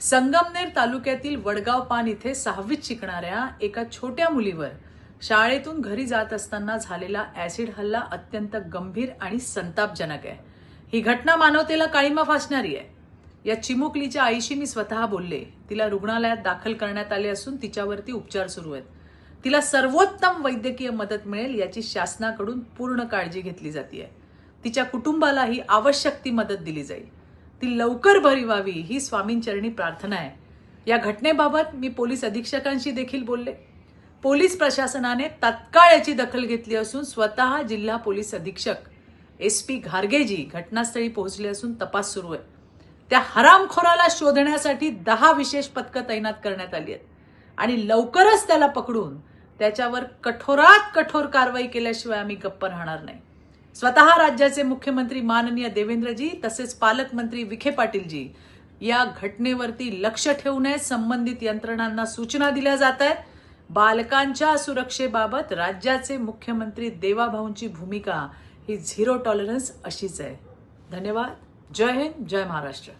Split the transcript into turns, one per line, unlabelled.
संगमनेर तालुक्यातील वडगाव पान इथे 6वीत शिकणाऱ्या एका छोट्या मुलीवर शाळेतून घरी जात असताना झालेला ऍसिड हल्ला अत्यंत गंभीर आणि संतापजनक आहे। ही घटना मानवतेला काळिमा फासणारी आहे। या चिमुकलीच्या आईशी मी स्वतः बोलले। तिला रुग्णालयात दाखल करण्यात आले असून तिच्यावरती उपचार सुरू आहेत। तिला सर्वोत्तम वैद्यकीय मदत मिळेल याची शासनाकडून पूर्ण काळजी घेतली जाते। तिच्या कुटुंबालाही आवश्यक ती मदत दिली जाईल। ती लवकर बरी व्हावी ही स्वामींचरणी प्रार्थना आहे। या घटनेबाबत मी पोलीस अधीक्षकांशी देखील बोलले। पोलीस प्रशासनाने तात्काळ याची दखल घेतली असून स्वतः जिल्हा पोलीस अधीक्षक SP घारगेजी घटनास्थळी पोहोचले असून तपास सुरू आहे। त्या हरामखोराला शोधण्यासाठी 10 विशेष पथकं तैनात करण्यात आली आहेत आणि लवकरच त्याला पकडून त्याच्यावर कठोरात कठोर कारवाई केल्याशिवाय आम्ही गप्प राहणार नाही। स्वतः राज्याचे मुख्यमंत्री माननीय देवेंद्रजी तसेच पालकमंत्री विखे पाटीलजी या घटनेवरती लक्ष ठेवूनच संबंधित यंत्रणांना सूचना दिल्या जात आहेत। बालकांच्या सुरक्षेबाबत राज्याचे मुख्यमंत्री देवाभाऊंची भूमिका ही झिरो टॉलरन्स अशीच आहे। धन्यवाद। जय हिंद, जय महाराष्ट्र।